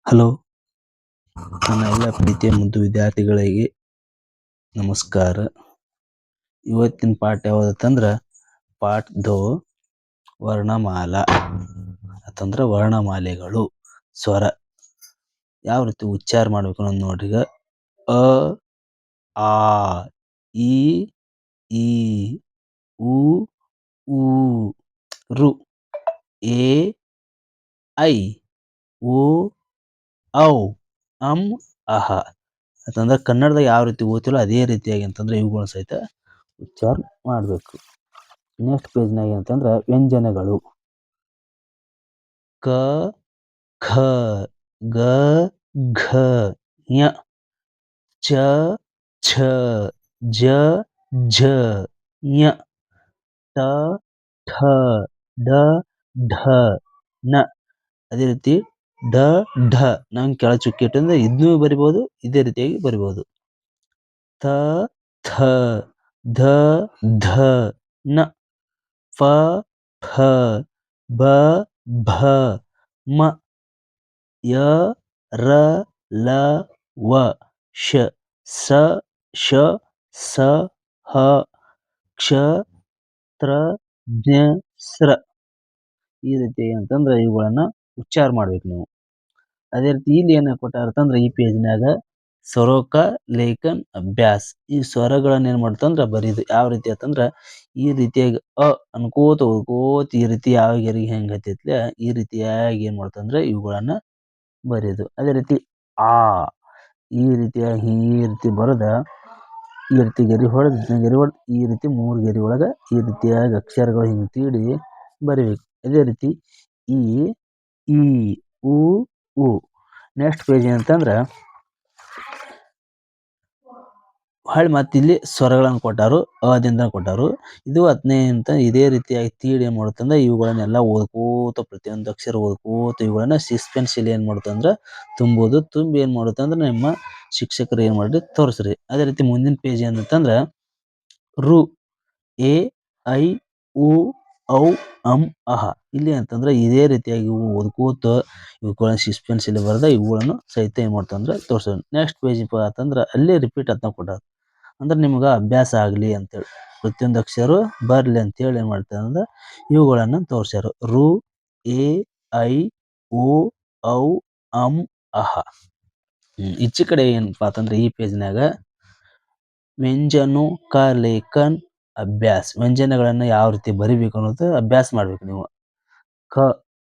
Hello, ನನ್ನ ಎಲ್ಲ ಪ್ರೀತಿಯ ಮುದ್ದು ವಿದ್ಯಾರ್ಥಿಗಳಿಗೆ ನಮಸ್ಕಾರ. ಇವತ್ತಿನ ಪಾಠ ಯಾವುದಂದ್ರ ಪಾಠ ದೋ ವರ್ಣಮಾಲಾ ಅಂತಂದ್ರ ವರ್ಣಮಾಲೆಗಳು, ಸ್ವರ ಯಾವ ರೀತಿ ಉಚ್ಚಾರ ಮಾಡ್ಬೇಕು ಅನ್ನೋದು ನೋಡ್ರಿ. ಈಗ ಅ, ಆ, ಇ, ಈ, ಉ, ಊ, ರು, ಎ, ಐ, ಓ, ಔ, ಅಂ, ಅಹ ಅಂತಂದ್ರೆ ಕನ್ನಡದಾಗ ಯಾವ ರೀತಿ ಓದ್ತಿರೋ ಅದೇ ರೀತಿಯಾಗಿ ಅಂತಂದ್ರೆ ಇವುಗಳನ್ನ ಸಹಿತ ಉಚ್ಚಾರ ಮಾಡಬೇಕು. ನೆಕ್ಸ್ಟ್ ಪೇಜ್ನಾಗ ಅಂತಂದ್ರೆ ವ್ಯಂಜನಗಳು ಕ, ಖ, ಗ, ಘ, ಞ, ಚ, ಛ, ಜ, ಝ, ಞ, ಟ, ಠ, ಡ, ಢ, ನ. ಅದೇ ರೀತಿ ಡ, ಢ ನಾವು ಕೆಳ ಚುಕ್ಕಿ ಇಟ್ಟಂದ್ರೆ ಇದನ್ನೂ ಬರಿಬಹುದು, ಇದೇ ರೀತಿಯಾಗಿ ಬರಿಬಹುದು. ತ, ಥ, ಧ, ಧ, ನ, ಫ, ಫ, ಬ, ಭ, ಮ, ಯ, ರ, ಲ, ವ, ಶ, ಸ, ಶ, ಸ, ಹ, ಕ್ಷ, ತ್ರ, ಜ್ಞ, ಸ್ರ. ಈ ರೀತಿ ಅಂತಂದ್ರೆ ಇವುಗಳನ್ನ ಉಚ್ಚಾರ ಮಾಡ್ಬೇಕು ನೀವು. ಅದೇ ರೀತಿ ಇಲ್ಲಿ ಏನ ಕೊಟ್ಟಾರತಂದ್ರ ಈ ಪೇಜ್ನಾಗ ಸ್ವರೋಕ ಲೇಖನ್ ಅಭ್ಯಾಸ. ಈ ಸ್ವರಗಳನ್ನ ಏನ್ ಮಾಡ್ತಂದ್ರ ಬರೀದು ಯಾವ ರೀತಿ ಆತಂದ್ರ ಈ ರೀತಿಯಾಗಿ ಅನ್ಕೋತ ಹೋಗ್ಕೋತ ಈ ರೀತಿ ಯಾವ ಗೆರಿಗೆ ಹೆಂಗ್ ಹತ್ತೈತ್ಲೆ ಈ ರೀತಿಯಾಗಿ ಏನ್ ಮಾಡ್ತಂದ್ರ ಇವುಗಳನ್ನ ಬರೀದು. ಅದೇ ರೀತಿ ಆ ಈ ರೀತಿಯಾಗಿ ಈ ರೀತಿ ಬರದ ಈ ರೀತಿ ಗೆರಿ ಹೊಡೆದು ಈ ರೀತಿ 3 ಗೆರಿ ಒಳಗ ಈ ರೀತಿಯಾಗಿ ಅಕ್ಷರಗಳು ಹಿಂಗ್ ತೀಡಿ ಬರಿಬೇಕು. ಅದೇ ರೀತಿ ಈ, ಈ, ಉ, ಉ. ನೆಕ್ಸ್ಟ್ ಪೇಜ್ ಏನಂತಂದ್ರ ಹೊಳ್ಳಿ ಮತ್ತೆ ಇಲ್ಲಿ ಸ್ವರಗಳನ್ನು ಕೊಟ್ಟಾರು, ಅದಿಂದ ಕೊಟ್ಟಾರು. ಇದು 15 ಅಂತ ಇದೇ ರೀತಿಯಾಗಿ ತೀಡಿ ಏನ್ ಮಾಡುತ್ತಂದ್ರ ಇವುಗಳನ್ನೆಲ್ಲ ಓದ್ಕೋತ ಪ್ರತಿಯೊಂದು ಅಕ್ಷರ ಓದ್ಕೋತ ಇವುಗಳನ್ನ ಸಸ್ಪೆನ್ಸ್ ಇಲ್ಲಿ ಏನ್ ಮಾಡುತ್ತಂದ್ರ ತುಂಬೋದು. ತುಂಬಿ ಏನ್ ಮಾಡುತ್ತಂದ್ರ ನಿಮ್ಮ ಶಿಕ್ಷಕರು ಏನ್ ಮಾಡಿ ತೋರಿಸ್ರಿ. ಅದೇ ರೀತಿ ಮುಂದಿನ ಪೇಜ್ ಏನಂತಂದ್ರ ರು, ಎ, ಐ, ಉ, ಔ, ಅಂ, ಅಹ. ಇಲ್ಲಿ ಅಂತಂದ್ರೆ ಇದೇ ರೀತಿಯಾಗಿ ಇವು ಓದ್ಕೋತ ಇವುಗಳನ್ನ ಸಸ್ಪೆನ್ಸ್ ಇಲ್ಲಿ ಬರೆದ ಇವುಗಳನ್ನು ಸಹಿತ ಏನ್ ಮಾಡ್ತಂದ್ರ ತೋರ್ಸೋಣ. ನೆಕ್ಸ್ಟ್ ಪೇಜ್ ಅಂತಂದ್ರ ಅಲ್ಲೇ ರಿಪೀಟ್ ಅಂತ ಕೊಟ್ಟಾರ. ಅಂದ್ರೆ ನಿಮ್ಗೆ ಅಭ್ಯಾಸ ಆಗಲಿ ಅಂತೇಳಿ ಪ್ರತಿಯೊಂದು ಅಕ್ಷರ ಬರ್ಲಿ ಅಂತೇಳಿ ಏನ್ ಮಾಡ್ತಾರೆ ಅಂದ್ರೆ ಇವುಗಳನ್ನ ತೋರ್ಸ್ಯಾರ. ರು, ಎ, ಐ, ಉ, ಔ, ಅಂ, ಅಹ. ಈಚೆ ಕಡೆ ಏನಪ್ಪಾ ಅಂತಂದ್ರೆ ಈ ಪೇಜ್ನಾಗ ವ್ಯಂಜನು ಕ ಲೇಖನ್ ಅಭ್ಯಾಸ. ವ್ಯಂಜನಗಳನ್ನ ಯಾವ ರೀತಿ ಬರಿಬೇಕು ಅನ್ನೋದು ಅಭ್ಯಾಸ ಮಾಡ್ಬೇಕು ನೀವು. ಕ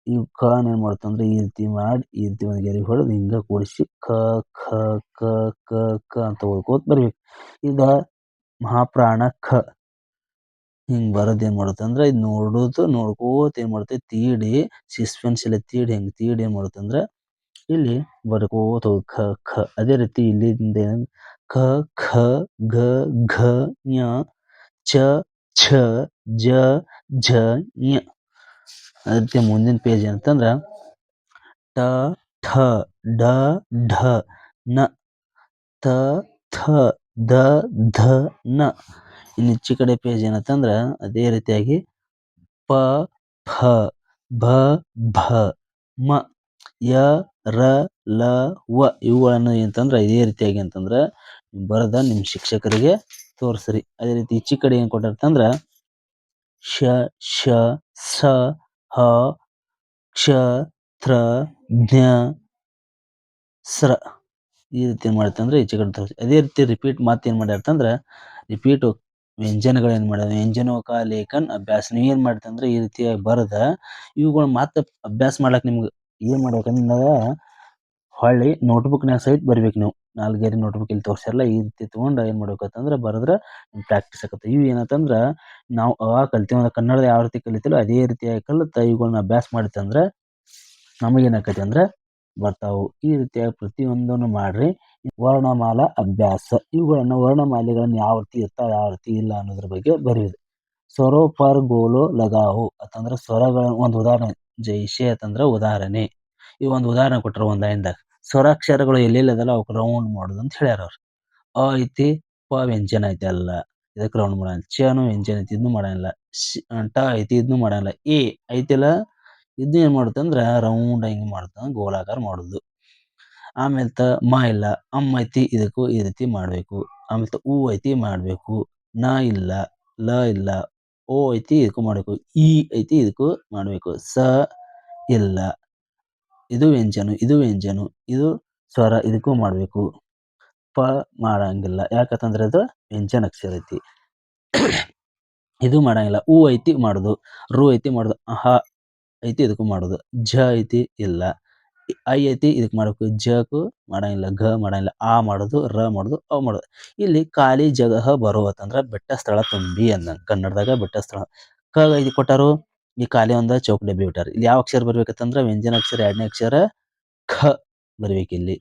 ಈ ಕ ಏನ್ ಮಾಡ್ತಂದ್ರೆ ಈ ರೀತಿ ಮಾಡಿ ಈ ರೀತಿ ಒಂದು ಗೆರೆ ಹೊಡೆದು ಹಿಂಗ ಕೂಡಿಸಿ ಕ ಖ ಕ ಕ ಕ ಅಂತ ಓದ್ಕೋತ ಬರ್ಬೇಕು. ಇದ ಮಹಾಪ್ರಾಣ ಖ ಹಿಂಗ್ ಬರೋದ್ ಏನ್ ಮಾಡುತ್ತಂದ್ರ ಇದು ನೋಡ್ಕೋತ ಏನ್ ಮಾಡುತ್ತೆ ತೀಡಿ ಸಸ್ಪೆನ್ಸ್ ಎಲ್ಲ ತೀಡಿ ಹೆಂಗ್ ತೀಡಿ ಏನ್ ಮಾಡುತ್ತಂದ್ರ ಇಲ್ಲಿ ಬರ್ಕೋತ ಹೋಗ್ ಖ ಖ. ಅದೇ ರೀತಿ ಇಲ್ಲಿಂದ ಕ ಖ ಗ ಘ ಞ ಚ ಛ ಜ ಝ ಞ. ಅದೇ ರೀತಿ ಮುಂದಿನ ಪೇಜ್ ಅಂತಂದ್ರ ಟ ಠ ಡ ಢ ನ ತ ಥ ದ ಧ ನ. ಇನ್ನು ಈಚೆ ಕಡೆ ಪೇಜ್ ಏನಂತಂದ್ರ ಅದೇ ರೀತಿಯಾಗಿ ಪ ಫ ಬ ಭ ಮ ಯ ರ ಲ ವ. ಇವುಗಳನ್ನು ಏನಂತಂದ್ರ ಇದೇ ರೀತಿಯಾಗಿ ಅಂತಂದ್ರ ಬರದ ನಿಮ್ ಶಿಕ್ಷಕರಿಗೆ ತೋರ್ಸ್ರಿ. ಅದೇ ರೀತಿ ಈಚೆ ಕಡೆ ಏನ್ ಕೊಟ್ಟಾರಂತಂದ್ರ ಶ ಶ ಸ ಹ ಕ್ಷ ತ್ರ ಜ್ಞ ಸ್ರ. ಈ ರೀತಿ ಏನ್ ಮಾಡ್ತಂದ್ರೆ ಈಚೆ ಕಡೆ ತೋರಿಸಿ. ಅದೇ ರೀತಿ ರಿಪೀಟ್ ಮಾತು ಏನ್ ಮಾಡ್ಯಾರಂತಂದ್ರ ರಿಪೀಟ್ ವ್ಯಂಜನಗಳು ಏನ್ ಮಾಡ್ಯಾರ ವ್ಯಂಜನೋಕ ಲೇಖನ್ ಅಭ್ಯಾಸ. ನೀವ್ ಏನ್ ಮಾಡ್ತಂದ್ರೆ ಈ ರೀತಿಯಾಗಿ ಬರದ ಇವುಗಳು ಮತ್ತೆ ಅಭ್ಯಾಸ ಮಾಡ್ಲಕ್ ನಿಮ್ಗೆ ಏನ್ ಮಾಡ್ಬೇಕಂದ್ರ ಹೊಳ್ಳಿ ನೋಟ್ಬುಕ್ನಾಗ ಸಹಿತ ಬರ್ಬೇಕು ನೀವು. 4 ಗೆರೆ ನೋಟ್ಬುಕ್ ಇಲ್ಲಿ ತೋರ್ಸ್ಯಾರಲ್ಲ ಈ ರೀತಿ ತಗೊಂಡ ಏನ್ ಮಾಡ್ಬೇಕಂತಂದ್ರ ಬರದ್ರ ಪ್ರಾಕ್ಟೀಸ್ ಆಗತ್ತೆ. ಇವು ಏನಂತಂದ್ರ ನಾವು ಅವಾಗ ಕಲ್ತೀವಿ ಕನ್ನಡ ಯಾವ ರೀತಿ ಕಲಿತಿಲ್ಲ ಅದೇ ರೀತಿಯಾಗಿ ಕಲಿತ ಇವುಗಳನ್ನ ಅಭ್ಯಾಸ ಮಾಡಿತ್ತಂದ್ರ ನಮಗೇನಾಕತಿ ಅಂದ್ರ ಬರ್ತಾವು. ಈ ರೀತಿಯಾಗಿ ಪ್ರತಿಯೊಂದನ್ನು ಮಾಡ್ರಿ. ವರ್ಣಮಾಲಾ ಅಭ್ಯಾಸ ಇವುಗಳನ್ನ ವರ್ಣಮಾಲೆಗಳನ್ನ ಯಾವ ರೀತಿ ಇರ್ತಾವ ಯಾವ ರೀತಿ ಇಲ್ಲ ಅನ್ನೋದ್ರ ಬಗ್ಗೆ ಬರೆಯುವುದು. ಸ್ವರೋ ಪರ್ ಗೋಲೋ ಲಗಾವು ಅಂತಂದ್ರ ಸ್ವರಗಳ ಒಂದು ಉದಾಹರಣೆ ಜೈಶೆ ಅಂತಂದ್ರ ಉದಾಹರಣೆ. ಈ ಒಂದು ಉದಾಹರಣೆ ಕೊಟ್ಟರು ಒಂದ್ ಲೈನ್ದಾಗ ಸ್ವರಾಕ್ಷರಗಳು ಎಲ್ಲೆಲ್ಲಿ ಅದಲ್ಲ ಅವಕ್ಕೆ ರೌಂಡ್ ಮಾಡುದು ಅಂತ ಹೇಳ್ಯಾರ ಅವ್ರು. ಅ ಐತಿ ಪ ವ್ಯಂಜನ ಐತಿ ಅಲ್ಲ ಇದಕ್ಕೆ ರೌಂಡ್ ಮಾಡಲ್ಲ. ಚನು ವ್ಯಂಜನ ಐತಿ ಇದನ್ನು ಮಾಡಲ್ಲ. ಟ ಐತಿ ಇದನ್ನು ಮಾಡಲ್ಲ. ಎ ಐತಿಲ್ಲ ಇದನ್ನ ಏನ್ ಮಾಡುತ್ತಂದ್ರ ರೌಂಡ್ ಹಿಂಗ್ ಮಾಡ್ತ ಗೋಲಾಕಾರ ಮಾಡುದು. ಆಮೇಲೆ ಮ ಇಲ್ಲ, ಐತಿ ಇದಕ್ಕೂ ಈ ರೀತಿ ಮಾಡಬೇಕು. ಆಮೇಲೆ ಉ ಐತಿ ಮಾಡಬೇಕು. ನ ಇಲ್ಲ, ಲ ಇಲ್ಲ, ಓ ಐತಿ ಇದಕ್ಕೂ ಮಾಡಬೇಕು. ಈ ಐತಿ ಇದಕ್ಕೂ ಮಾಡಬೇಕು. ಸ ಇಲ್ಲ. ಇದು ವ್ಯಂಜನ, ಇದು ವ್ಯಂಜನ, ಇದು ಸ್ವರ ಇದಕ್ಕೂ ಮಾಡಬೇಕು. ಪ ಮಾಡಂಗಿಲ್ಲ. ಯಾಕಂತಂದ್ರೆ ಅದು ವ್ಯಂಜನ ಅಕ್ಷರ ಐತಿ. ಇದು ಮಾಡಂಗಿಲ್ಲ. ಉ ಐತಿ ಮಾಡುದು. ರು ಐತಿ ಮಾಡುದು. ಅಹ ಐತಿ ಇದಕ್ಕೂ ಮಾಡುದು. ಝ ಐತಿ ಇಲ್ಲ. ಐ ಐತಿ ಇದಕ್ ಮಾಡಬೇಕು. ಝಕು ಮಾಡಂಗಿಲ್ಲ. ಘ ಮಾಡಂಗಿಲ್ಲ. ಆ ಮಾಡುದು. ರ ಮಾಡುದು. ಅ ಮಾಡುದು. ಇಲ್ಲಿ ಖಾಲಿ ಜಗಹ ಬರುವತ್ತಂದ್ರ ಬೆಟ್ಟ ಸ್ಥಳ ತುಂಬಿ ಅಂದಂಗ. ಕನ್ನಡದಾಗ ಬೆಟ್ಟ ಸ್ಥಳ. ಕ ಐತಿ ಕೊಟ್ಟಾರು. ಈ ಖಾಲಿ ಒಂದ ಚೌಕ ಡಬ್ಬಿ ಬಿಟ್ಟಾರ. ಇಲ್ಲಿ ಯಾವ ಅಕ್ಷರ ಬರ್ಬೇಕಂತಂದ್ರ ವ್ಯಂಜನ ಅಕ್ಷರ ಎರಡನೇ ಅಕ್ಷರ ಖ ಬರ್ಬೇಕಿಲ್ಲಿ.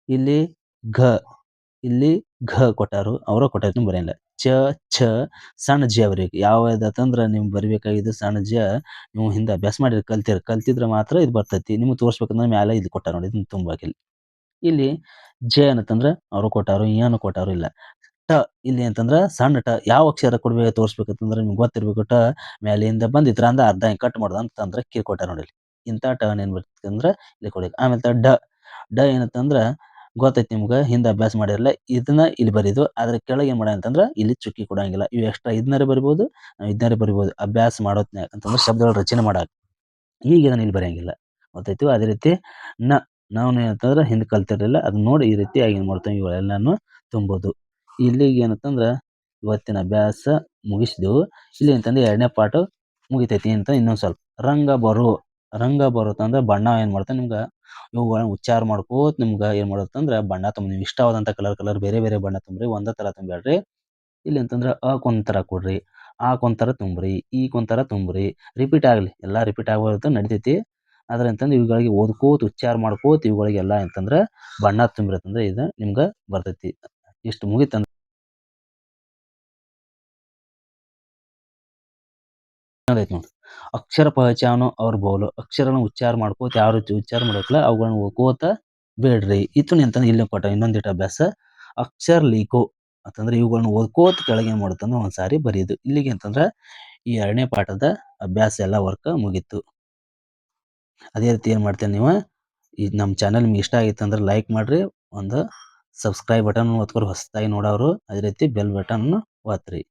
ಇಲ್ಲಿ ಘ, ಇಲ್ಲಿ ಘ ಕೊಟ್ಟಾರು. ಅವ್ರ ಕೊಟ್ಟಾರ ಬರೆಯಲ್ಲ. ಚ, ಛ, ಸಣ್ಣ ಝ ಬರೀಬೇಕು. ಯಾವ್ದಂದ್ರ ನಿಮ್ಗೆ ಬರಿಬೇಕಾಗಿದ್ದು ಸಣ್ಣ ಝ ನೀವು ಹಿಂದೆ ಅಭ್ಯಾಸ ಮಾಡಿರಿ ಕಲ್ತಿದ್ರೆ ಮಾತ್ರ ಇದು ಬರ್ತೈತಿ. ನಿಮ್ಗೆ ತೋರಿಸ್ಬೇಕಂದ್ರೆ ಮ್ಯಾಲೆ ಇದು ಕೊಟ್ಟಾರ ನೋಡಿ ಇದನ್ನ ತುಂಬಾಕಿಲ್ಲಿ. ಇಲ್ಲಿ ಜ ಏನತ್ತಂದ್ರ ಅವರು ಕೊಟ್ಟಾರು. ಏನು ಕೊಟ್ಟಾರು ಇಲ್ಲ. ಟ ಇಲ್ಲಿ ಅಂತಂದ್ರ ಸಣ್ಣ ಟ ಯಾವ ಅಕ್ಷರ ಕೊಡ್ಬೇಕು ತೋರಿಸ್ಬೇಕಂತಂದ್ರ ನಿಮ್ಗೆ ಗೊತ್ತಿರ್ಬೇಕು. ಟ ಮ್ಯಾಲಿಂದ ಬಂದಿದ್ರ ಅಂದ್ರ ಅರ್ಧ ಹಿಂಗ್ ಕಟ್ ಮಾಡೋದು ಅಂತಂದ್ರ ಕೀ ಕೊಟ್ಟಾರ ನೋಡಿ ಇಲ್ಲಿ. ಇಂಥ ಟ ಏನ್ ಬರ್ತೈತಿ ಅಂದ್ರ ಇಲ್ಲಿ ಕೊಡಿ. ಆಮೇಲೆ ಡ, ಡ ಏನತ್ತಂದ್ರ ಗೊತ್ತೈತಿ ನಿಮ್ಗ ಹಿಂದೆ ಅಭ್ಯಾಸ ಮಾಡಿರಲ್ಲ. ಇದನ್ನ ಇಲ್ಲಿ ಬರೀದು ಅದ್ರ ಕೆಳಗೆ ಏನ್ ಮಾಡ ಅಂತಂದ್ರ ಇಲ್ಲಿ ಚುಕ್ಕಿ ಕೊಡಂಗಿಲ್ಲ. ಇವು ಎಕ್ಸ್ಟ್ರಾ ಇದನ್ನಾರ ಬರಿಬಹುದು, ಇದನ್ನಾರ ಬರಿಬಹುದು. ಅಭ್ಯಾಸ ಮಾಡೋತ್ನ್ಯಾಗ ಅಂತಂದ್ರ ಶಬ್ದಗಳ ರಚನೆ ಮಾಡಾಕ. ಈಗ ಇದನ್ನ ಇಲ್ಲಿ ಬರೆಯಂಗಿಲ್ಲ. ಗೊತ್ತಾಯ್ತು. ಅದೇ ರೀತಿ ನ, ನಾವು ಏನಂತಂದ್ರ ಹಿಂದೆ ಕಲ್ತಿರ್ಲಿಲ್ಲ ಅದನ್ನ ನೋಡಿ ಈ ರೀತಿಯಾಗಿ ಏನ್ ಮಾಡ್ತೇವೆ ಇವುಗಳೆಲ್ಲಾನು ತುಂಬೋದು. ಇಲ್ಲಿಗೆ ಏನತ್ತಂದ್ರ ಇವತ್ತಿನ ಅಭ್ಯಾಸ ಮುಗಿಸಿದೆವು. ಇಲ್ಲಿ ಅಂತಂದ್ರೆ ಎರಡನೇ ಪಾಠ ಮುಗಿತೈತಿ ಅಂತ ಇನ್ನೊಂದ್ ಸ್ವಲ್ಪ. ರಂಗ ಬರು, ರಂಗ ಬರುತ್ತಂದ್ರ ಬಣ್ಣ ಏನ್ ಮಾಡ್ತಾನೆ ನಿಮ್ಗ ಇವುಗಳನ್ನ ಉಚ್ಚಾರ ಮಾಡ್ಕೋತ ನಿಮ್ಗ ಏನ್ ಮಾಡುತ್ತಂದ್ರ ಬಣ್ಣ ತುಂಬ ನಿಮ್ಗೆ ಇಷ್ಟವಾದಂತ ಕಲರ್ ಬೇರೆ ಬೇರೆ ಬಣ್ಣ ತುಂಬ್ರಿ. ಒಂದ ತರ ತುಂಬ್ಯಾಡ್ರಿ. ಇಲ್ಲಿ ಅಂತಂದ್ರ ಕೊಂತರ ಕೊಡ್ರಿ. ಕೊಂತರ ತುಂಬ್ರಿ. ಕೊಂತರ ತುಂಬ್ರಿ. ರಿಪೀಟ್ ಆಗ್ಲಿ. ಎಲ್ಲಾ ರಿಪೀಟ್ ಆಗ್ಬಾರ್ದು ನಡಿತೈತಿ. ಆದ್ರ ಅಂತಂದ್ರ ಇವುಗಳಿಗೆ ಓದ್ಕೋತ ಉಚ್ಚಾರ ಮಾಡ್ಕೋತ ಇವುಗಳಿಗೆಲ್ಲಾ ಅಂತಂದ್ರ ಬಣ್ಣ ತುಂಬಿರತ್ತಂದ್ರ ಇದು ನಿಮ್ಗ ಬರ್ತೈತಿ. ಇಷ್ಟು ಮುಗಿತಂದ್ರ ಐತಿ ನೋಡ್ರಿ. ಅಕ್ಷರ ಪಹಚಾನೋ ಅವ್ರ ಬೋಲು. ಅಕ್ಷರನ ಉಚ್ಚಾರ ಮಾಡ್ಕೋತ ಯಾವ ರೀತಿ ಉಚ್ಚಾರ ಮಾಡ್ಬೇಕಲ್ಲ ಅವುಗಳನ್ನ ಓದ್ಕೋತ ಬೇಡ್ರಿ. ಅಂತಂದ್ರೆ ಇಲ್ಲಿ ಕೊಟ್ಟ ಇನ್ನೊಂದಿಟ್ಟು ಅಭ್ಯಾಸ. ಅಕ್ಷರ ಲೀಕೋ ಅಂತಂದ್ರೆ ಇವುಗಳನ್ನ ಓದ್ಕೋತ ಕೆಳಗೆ ಏನ್ ಮಾಡುತ್ತಂದ್ರ ಒಂದ್ಸಾರಿ ಬರೀದು. ಇಲ್ಲಿಗೆ ಅಂತಂದ್ರ ಈ ಎರಡನೇ ಪಾಠದ ಅಭ್ಯಾಸ ಎಲ್ಲ ವರ್ಕ್ ಮುಗೀತು. ಅದೇ ರೀತಿ ಏನ್ ಮಾಡ್ತೇನೆ ನೀವು ಈ ನಮ್ಮ ಚಾನಲ್ ನಿಮ್ಗೆ ಇಷ್ಟ ಆಗಿತ್ತು ಅಂದ್ರೆ ಲೈಕ್ ಮಾಡ್ರಿ. ಒಂದು ಸಬ್ಸ್ಕ್ರೈಬ್ ಬಟನ್ ಒತ್ಕೊರಿ ಹೊಸದಾಗಿ ನೋಡೋರು. ಅದೇ ರೀತಿ ಬೆಲ್ ಬಟನ್ ಒತ್ತಿರಿ.